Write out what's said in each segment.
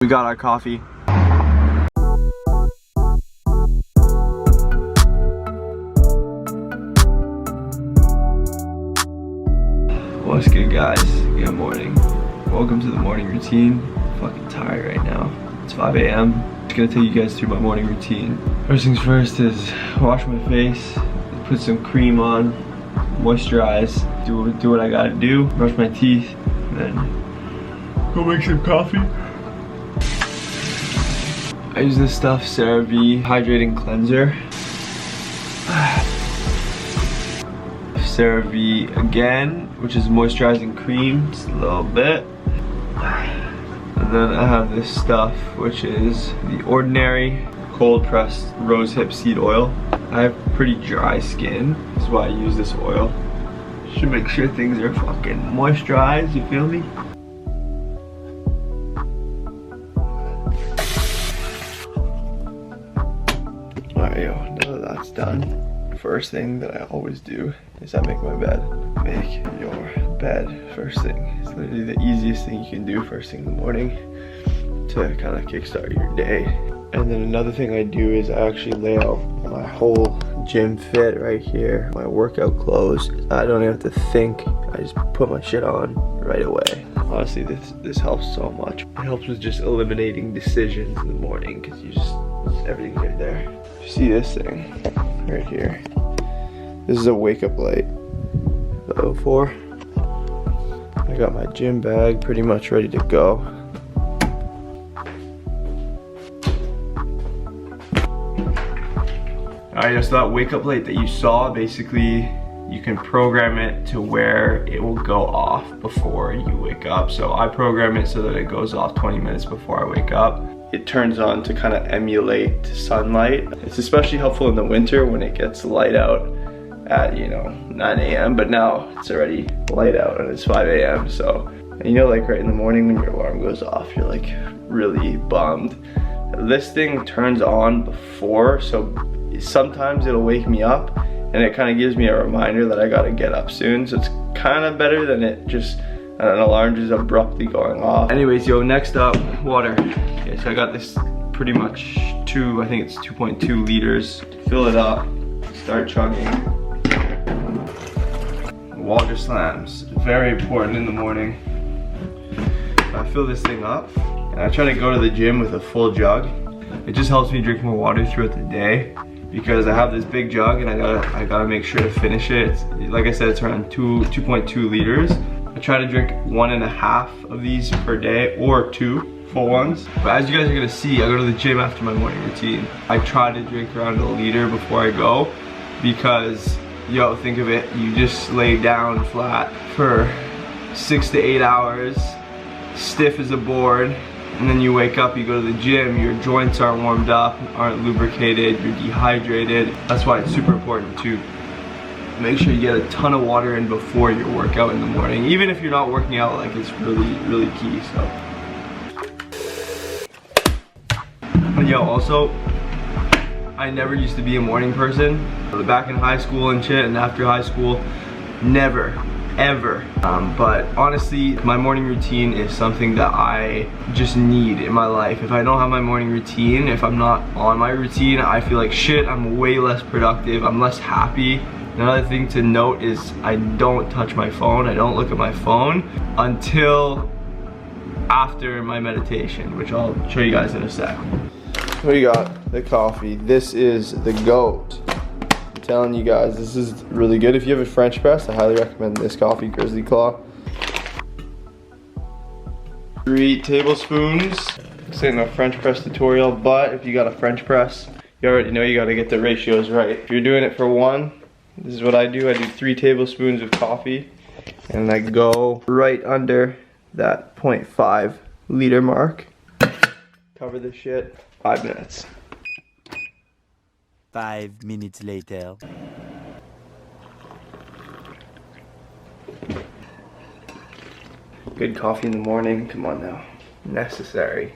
We got our coffee. What's good, guys? Good morning. Welcome to the morning routine. I'm fucking tired right now. It's 5 a.m. Just gonna take you guys through my morning routine. First things first is wash my face, put some cream on, moisturize, do what I gotta do, brush my teeth, and then go make some coffee. I use this stuff, Cerave Hydrating Cleanser. Cerave again, which is moisturizing cream, just a little bit. And then I have this stuff, which is the Ordinary cold pressed rosehip seed oil. I have pretty dry skin, that's why I use this oil. Should make sure things are fucking moisturized, you feel me? Alright, yo, now that that's done, first thing that I always do is I make my bed. Make your bed first thing. It's literally the easiest thing you can do first thing in the morning to kind of kickstart your day. And then another thing I do is I actually lay out my whole gym fit right here, my workout clothes. I don't even have to think, I just put my shit on right away. Honestly, this helps so much. It helps with just eliminating decisions in the morning because you just, everything's right there. You see this thing right here? This is a wake up light, the 04. I got my gym bag pretty much ready to go. Alright, so that wake up light that you saw, basically you can program it to where it will go off before you wake up. So I program it so that it goes off 20 minutes before I wake up. It turns on to kind of emulate sunlight. It's especially helpful in the winter when it gets light out at, 9 a.m. But now it's already light out and it's 5 a.m. So, and like right in the morning when your alarm goes off, you're like really bummed. This thing turns on before, so sometimes it'll wake me up and it kind of gives me a reminder that I gotta get up soon. So it's kind of better than it just, an alarm just abruptly going off. Anyways, yo, next up, water. Okay, so I got this pretty much I think it's 2.2 liters. Fill it up, start chugging. Water slams, very important in the morning. I fill this thing up and I try to go to the gym with a full jug. It just helps me drink more water throughout the day because I have this big jug and I gotta make sure to finish it. Like I said, it's around 2.2 liters. I try to drink 1.5 of these per day or 2 full ones. But as you guys are gonna see, I go to the gym after my morning routine. I try to drink around 1 liter before I go because, yo, think of it, you just lay down flat for 6 to 8 hours, stiff as a board, and then you wake up, you go to the gym, your joints aren't warmed up, aren't lubricated, you're dehydrated. That's why it's super important to make sure you get a ton of water in before your workout in the morning. Even if you're not working out, like, it's really, really key, so. But yo, also, I never used to be a morning person. Back in high school and shit, and after high school, never, ever. But honestly, my morning routine is something that I just need in my life. If I don't have my morning routine, if I'm not on my routine, I feel like shit, I'm way less productive, I'm less happy. Another thing to note is I don't touch my phone, I don't look at my phone until after my meditation, which I'll show you guys in a sec. We got the coffee. This is the GOAT. I'm telling you guys, this is really good. If you have a French press, I highly recommend this coffee, Grizzly Claw. 3 tablespoons. This ain't no French press tutorial, but if you got a French press, you already know you gotta get the ratios right. If you're doing it for 1, this is what I do. I do 3 tablespoons of coffee, and I go right under that 0.5 liter mark. Cover this shit. 5 minutes. 5 minutes later. Good coffee in the morning, come on now. Necessary.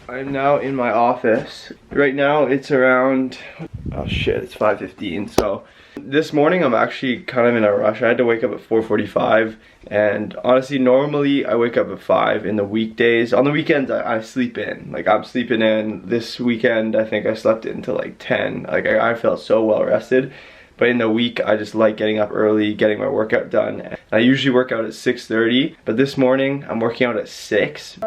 I'm now in my office. Right now it's around, oh shit, it's 5:15. So this morning I'm actually kind of in a rush. I had to wake up at 4:45, and honestly normally I wake up at 5 in the weekdays. On the weekends I sleep in. Like I'm sleeping in. This weekend I think I slept in until like 10. Like I felt so well rested. But in the week, I just like getting up early, getting my workout done. And I usually work out at 6:30, but this morning I'm working out at 6.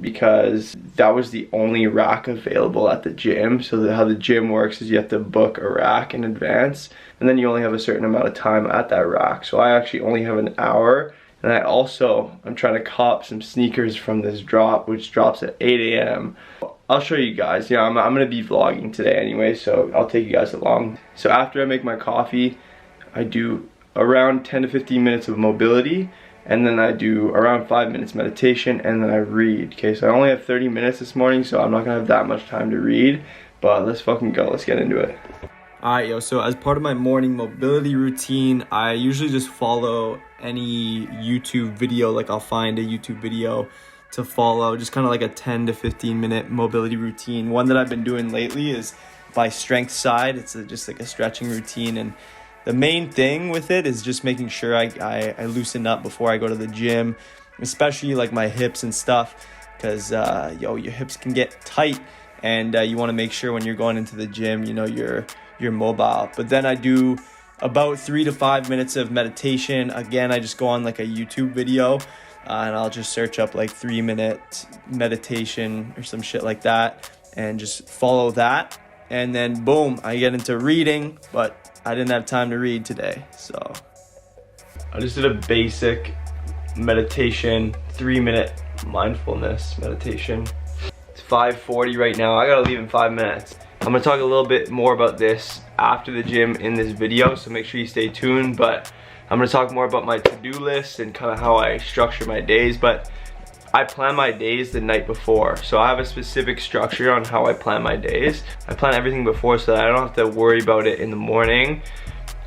Because that was the only rack available at the gym. So how the gym works is you have to book a rack in advance, and then you only have a certain amount of time at that rack. So I actually only have an hour. And I'm trying to cop some sneakers from this drop, which drops at 8 a.m. I'll show you guys. Yeah, I'm gonna be vlogging today anyway, so I'll take you guys along. So after I make my coffee, I do around 10 to 15 minutes of mobility, and then I do around 5 minutes meditation, and then I read. Okay, so I only have 30 minutes this morning, so I'm not gonna have that much time to read, but let's fucking go, let's get into it. Alright, yo, so as part of my morning mobility routine, I usually just follow any YouTube video. Like I'll find a YouTube video to follow, just kind of like a 10 to 15 minute mobility routine. One that I've been doing lately is by strength side. It's just like a stretching routine, and the main thing with it is just making sure I loosen up before I go to the gym, especially like my hips and stuff, because your hips can get tight, and you want to make sure when you're going into the gym, you know, you're mobile. But then I do about 3 to 5 minutes of meditation. Again, I just go on like a YouTube video, and I'll just search up like 3-minute meditation or some shit like that, and just follow that. And then boom, I get into reading, but I didn't have time to read today, so I just did a basic meditation, 3-minute mindfulness meditation. It's 5:40 right now. I gotta leave in 5 minutes. I'm gonna talk a little bit more about this after the gym in this video, so make sure you stay tuned. But I'm gonna talk more about my to-do list and kind of how I structure my days. But I plan my days the night before, so I have a specific structure on how I plan my days. I plan everything before so that I don't have to worry about it in the morning.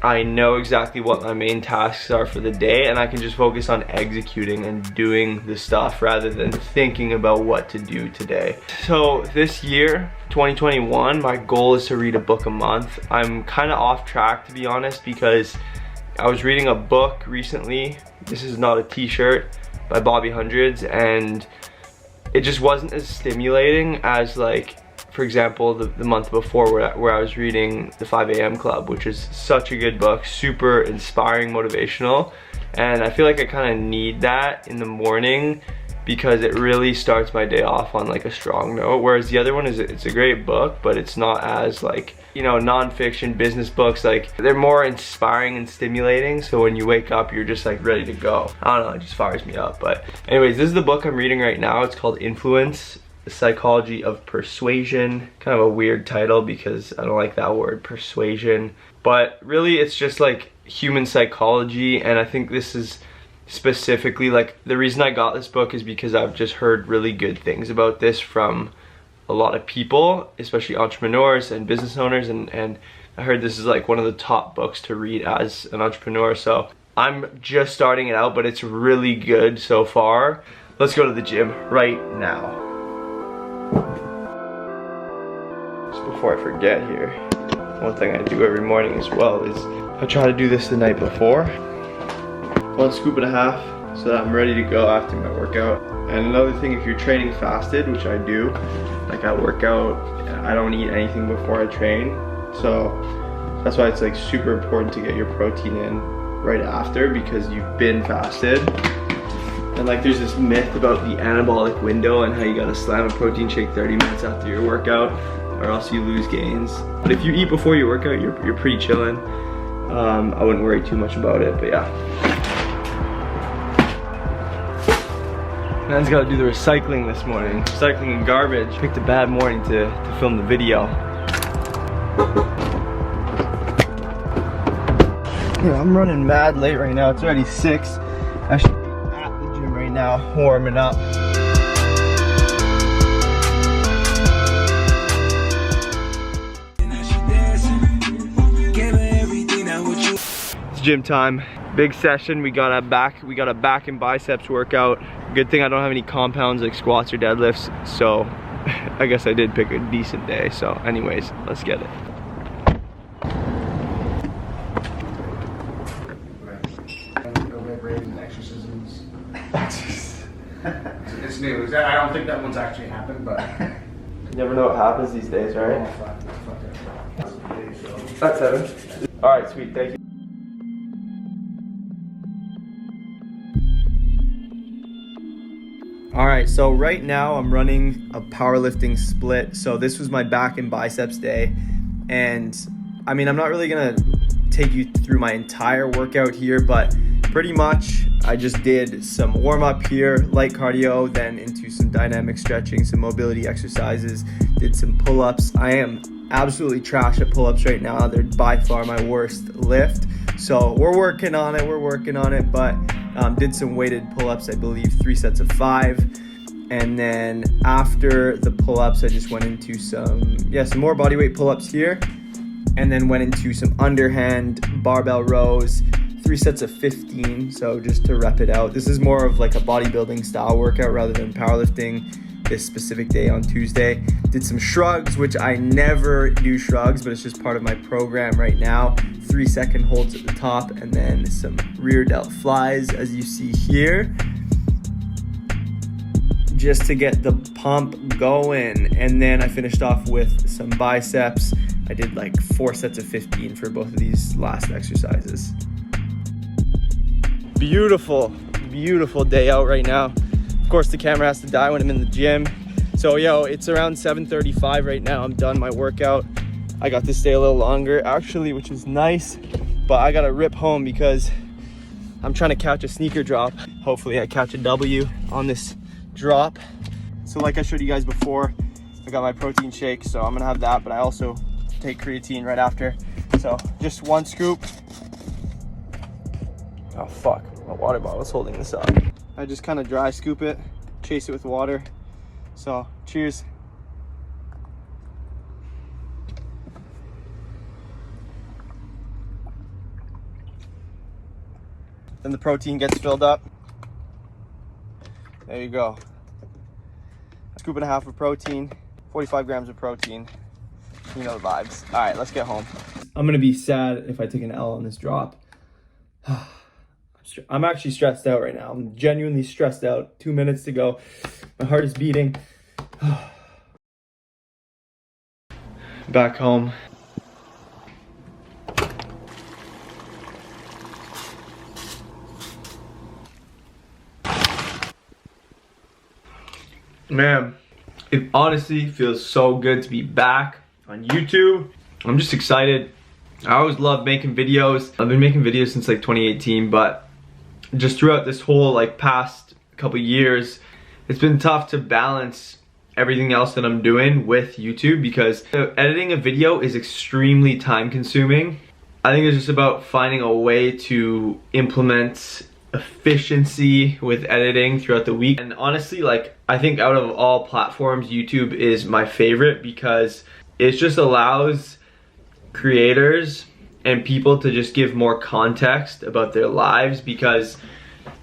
I know exactly what my main tasks are for the day, and I can just focus on executing and doing the stuff rather than thinking about what to do today. So this year, 2021, my goal is to read a book a month. I'm kind of off track, to be honest, because I was reading a book recently. This is not a t-shirt, by Bobby Hundreds, and it just wasn't as stimulating as, like, for example, the month before where I was reading The 5 a.m. Club, which is such a good book, super inspiring, motivational, and I feel like I kind of need that in the morning because it really starts my day off on like a strong note, whereas the other one is, it's a great book, but it's not as, like, you know, non-fiction business books, like they're more inspiring and stimulating, so when you wake up you're just like ready to go. I don't know, it just fires me up. But anyways, this is the book I'm reading right now. It's called Influence: The Psychology of Persuasion. Kind of a weird title because I don't like that word, persuasion, but really it's just like human psychology. And I think this is specifically, like, the reason I got this book is because I've just heard really good things about this from a lot of people, especially entrepreneurs and business owners, and I heard this is like one of the top books to read as an entrepreneur. So I'm just starting it out, but it's really good so far. Let's go to the gym right now. Just before I forget here, one thing I do every morning as well is I try to do this the night before. 1 scoop and a half so that I'm ready to go after my workout. And another thing, if you're training fasted, which I do, like I work out, I don't eat anything before I train. So that's why it's like super important to get your protein in right after, because you've been fasted. And like there's this myth about the anabolic window and how you gotta slam a protein shake 30 minutes after your workout or else you lose gains. But if you eat before your workout, you're pretty chillin'. I wouldn't worry too much about it, but yeah. Man's gotta do the recycling this morning. Recycling and garbage. Picked a bad morning to film the video. Yeah, I'm running mad late right now. It's already 6. I should be at the gym right now, warming up. It's gym time. Big session. We got a back and biceps workout. Good thing I don't have any compounds like squats or deadlifts, so I guess I did pick a decent day. So anyways, let's get it. It's news. I don't think that one's actually happened, but You never know what happens these days, right? That's 7. Alright, sweet, thank you. Alright, so right now I'm running a powerlifting split. So this was my back and biceps day. And I mean, I'm not really gonna take you through my entire workout here, but pretty much I just did some warm up here, light cardio, then into some dynamic stretching, some mobility exercises, did some pull-ups. I am absolutely trash at pull-ups right now. They're by far my worst lift. So we're working on it, but did some weighted pull-ups, I believe 3 sets of 5. And then after the pull-ups, I just went into some more bodyweight pull-ups here. And then went into some underhand barbell rows, 3 sets of 15, so just to rep it out. This is more of like a bodybuilding style workout rather than powerlifting this specific day on Tuesday. Did some shrugs, which I never do shrugs, but it's just part of my program right now. 3-second holds at the top, and then some rear delt flies, as you see here, just to get the pump going. And then I finished off with some biceps. I did like 4 sets of 15 for both of these last exercises. Beautiful, beautiful day out right now. Of course, the camera has to die when I'm in the gym. So it's around 7:35 right now. I'm done my workout. I got to stay a little longer actually, which is nice, but I gotta rip home because I'm trying to catch a sneaker drop. Hopefully I catch a W on this drop. So like I showed you guys before, I got my protein shake, so I'm gonna have that, but I also take creatine right after. So just 1 scoop. Oh fuck, my water bottle's holding this up. I just kind of dry scoop it, chase it with water. So cheers. Then the protein gets filled up. There you go. A scoop and a half of protein, 45 grams of protein. You know the vibes. All right, let's get home. I'm gonna be sad if I take an L on this drop. I'm actually stressed out right now. I'm genuinely stressed out. 2 minutes to go. My heart is beating. Back home. Man, it honestly feels so good to be back on YouTube. I'm just excited. I always love making videos. I've been making videos since like 2018, but just throughout this whole like past couple years, it's been tough to balance everything else that I'm doing with YouTube because editing a video is extremely time consuming. I think it's just about finding a way to implement efficiency with editing throughout the week. And honestly, like, I think out of all platforms, YouTube is my favorite because it just allows creators and people to just give more context about their lives. Because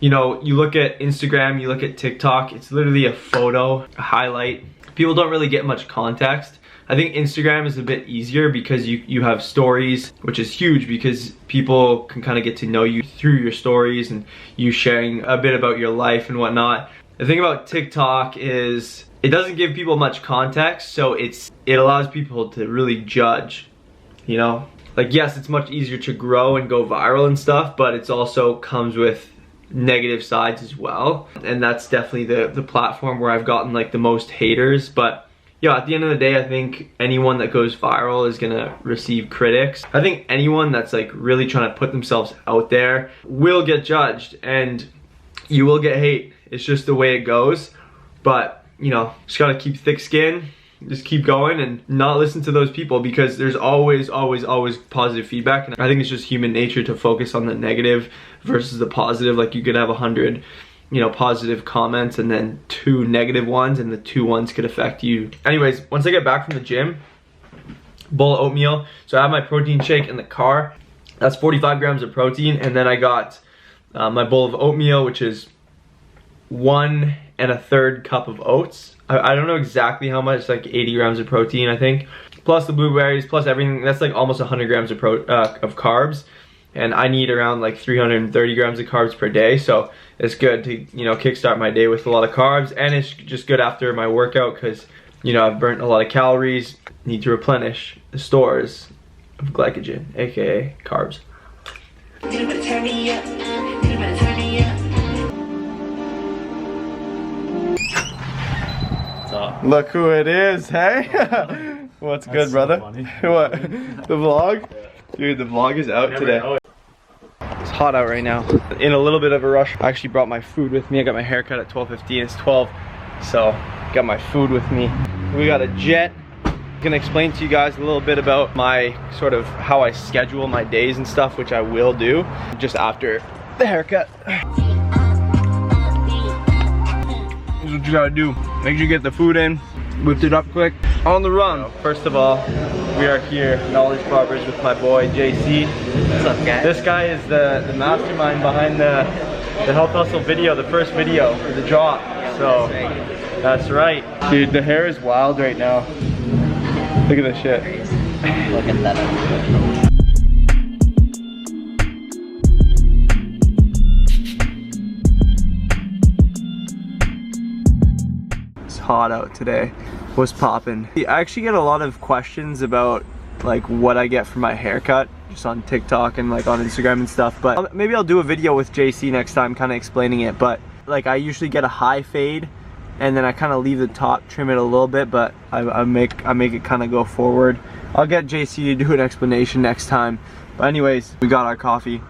you look at Instagram, you look at TikTok, it's literally a photo, a highlight. People don't really get much context. I think Instagram is a bit easier because you have stories, which is huge because people can kind of get to know you through your stories and you sharing a bit about your life and whatnot. The thing about TikTok is it doesn't give people much context, so it allows people to really judge, Like, yes, it's much easier to grow and go viral and stuff, but it also comes with negative sides as well. And that's definitely the platform where I've gotten like the most haters. But yeah, at the end of the day, I think anyone that goes viral is gonna receive critics. I think anyone that's like really trying to put themselves out there will get judged and you will get hate. It's just the way it goes. But just gotta keep thick skin, just keep going and not listen to those people because there's always positive feedback. And I think it's just human nature to focus on the negative versus the positive. Like, you could have 100 positive comments and then 2 negative ones, and the 2 ones could affect you. Anyways, once I get back from the gym, bowl of oatmeal. So I have my protein shake in the car. That's 45 grams of protein. And then I got my bowl of oatmeal, which is 1 1/3 cup of oats. I don't know exactly how much, like 80 grams of protein, I think. Plus the blueberries, plus everything. That's like almost 100 grams of carbs. And I need around like 330 grams of carbs per day. So it's good to, you know, kickstart my day with a lot of carbs. And it's just good after my workout because, you know, I've burnt a lot of calories. Need to replenish the stores of glycogen, aka carbs. Look who it is, hey? What's good, brother? What? The vlog? Dude, the vlog is out today. It's hot out right now. In a little bit of a rush. I actually brought my food with me. I got my haircut at 12:15. It's 12, so got my food with me. We got a jet. I'm gonna explain to you guys a little bit about my sort of how I schedule my days and stuff, which I will do just after the haircut. This is what you gotta do. Make sure you get the food in, whipped it up quick. On the run. First of all, we are here, Knowledge Barbers, with my boy JC. What's up, guys? This guy is the mastermind behind the Health Hustle video, the first video for the drop. So that's right. Dude, the hair is wild right now. Look at this shit. Look at that. Hot out today. What's poppin'? I actually get a lot of questions about like what I get for my haircut just on TikTok and like on Instagram and stuff, but maybe I'll do a video with JC next time kind of explaining it. But like I usually get a high fade and then I kind of leave the top, trim it a little bit, but I make it kind of go forward. I'll get JC to do an explanation next time. But anyways, we got our coffee.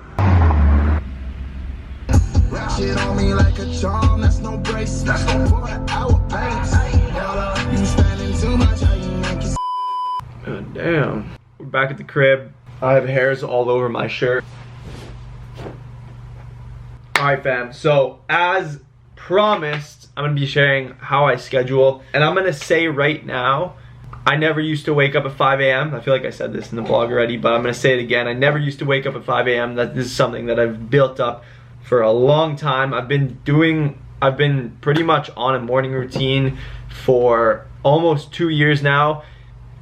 Shit on me like a charm, that's no brace. That's no hour pains. You spending too much, how you make it? God damn. We're back at the crib. I have hairs all over my shirt. Alright fam, so as promised, I'm gonna be sharing how I schedule. And I'm gonna say right now, I never used to wake up at 5 a.m. I feel like I said this in the vlog already, but I'm gonna say it again. I never used to wake up at 5 a.m. This is something that I've built up for a long time. I've been pretty much on a morning routine for almost 2 years now,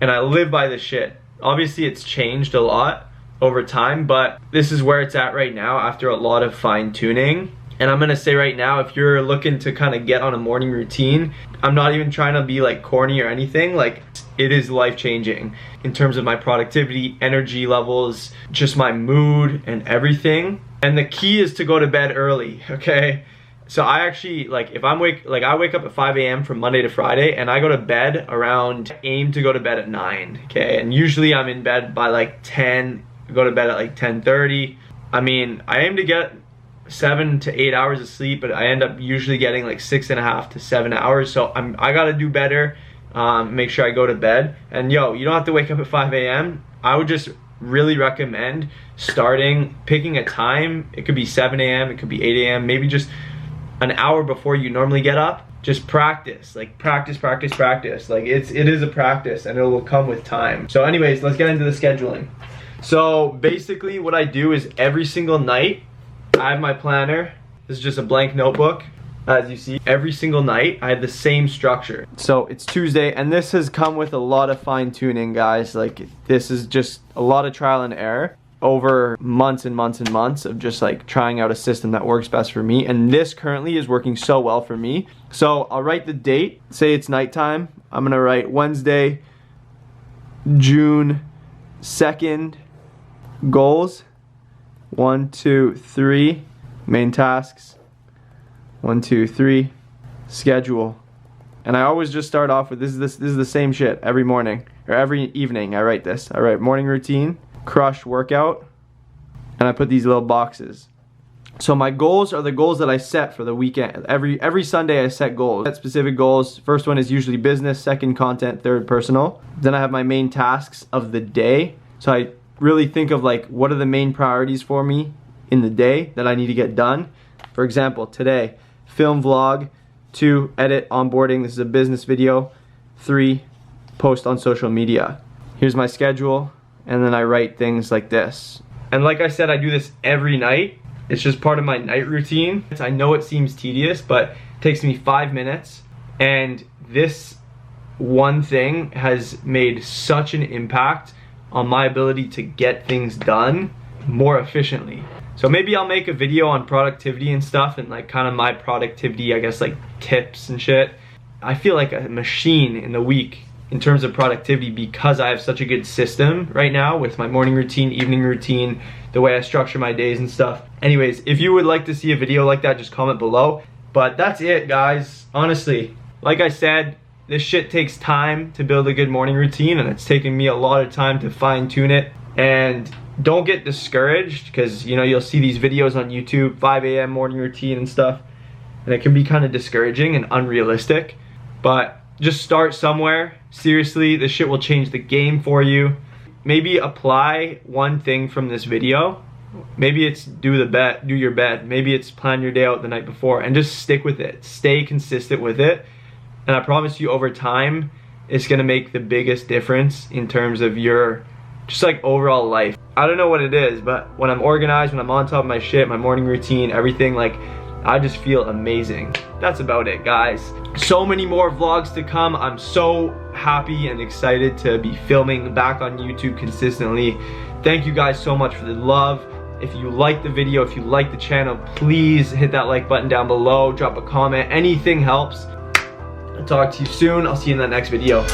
and I live by this shit. Obviously it's changed a lot over time, but this is where it's at right now after a lot of fine tuning. And I'm gonna say right now, if you're looking to kind of get on a morning routine, I'm not even trying to be like corny or anything, like it is life changing in terms of my productivity, energy levels, just my mood and everything. And the key is to go to bed early, okay? So I actually, like, if I wake up at 5 a.m. from Monday to Friday, and I go to bed around, aim to go to bed at 9, okay? And usually I'm in bed by like 10, go to bed at like 10:30. I mean, I aim to get 7 to 8 hours of sleep, but I end up usually getting like 6.5 to 7 hours. So I gotta do better, make sure I go to bed. And yo, you don't have to wake up at 5 a.m. I would just really recommend picking a time. It could be 7 a.m., it could be 8 a.m., maybe just an hour before you normally get up. Just practice, like practice. Like it is a practice and it will come with time. So anyways, let's get into the scheduling. So basically what I do is every single night, I have my planner. This is just a blank notebook. As you see, every single night I have the same structure. So it's Tuesday, and this has come with a lot of fine tuning, guys. Like this is just a lot of trial and error over months and months and months of just like trying out a system that works best for me. And this currently is working so well for me. So I'll write the date, say it's nighttime. I'm gonna write Wednesday, June 2nd, goals, 1, 2, 3, main tasks, 1, 2, 3, schedule. And I always just start off with this is the same shit every morning or every evening. I write this. I write morning routine, crush workout, and I put these little boxes. So my goals are the goals that I set for the weekend. Every Sunday I set goals. Set specific goals. First one is usually business, second content, third personal. Then I have my main tasks of the day. So I really think of like what are the main priorities for me in the day that I need to get done. For example, today, film vlog. 2, edit onboarding. This is a business video. 3, post on social media. Here's my schedule, and then I write things like this. And like I said, I do this every night. It's just part of my night routine. I know it seems tedious, but takes me 5 minutes, and this one thing has made such an impact on my ability to get things done more efficiently. So maybe I'll make a video on productivity and stuff, and like kind of my productivity, I guess, like tips and shit. I feel like a machine in the week in terms of productivity because I have such a good system right now with my morning routine, evening routine, the way I structure my days and stuff. Anyways, if you would like to see a video like that, just comment below. But that's it, guys. Honestly, like I said, this shit takes time to build a good morning routine, and it's taken me a lot of time to fine tune it. And don't get discouraged, because you know, you'll see these videos on YouTube, 5 a.m. morning routine and stuff, and it can be kind of discouraging and unrealistic. But just start somewhere. Seriously, this shit will change the game for you. Maybe apply one thing from this video. Maybe it's do your bed. Maybe it's plan your day out the night before, and just stick with it. Stay consistent with it. And I promise you, over time, it's gonna make the biggest difference in terms of your just like overall life. I don't know what it is, but when I'm organized, when I'm on top of my shit, my morning routine, everything, like, I just feel amazing. That's about it, guys. So many more vlogs to come. I'm so happy and excited to be filming back on YouTube consistently. Thank you guys so much for the love. If you like the video, if you like the channel, please hit that like button down below, drop a comment, anything helps. I'll talk to you soon. I'll see you in the next video.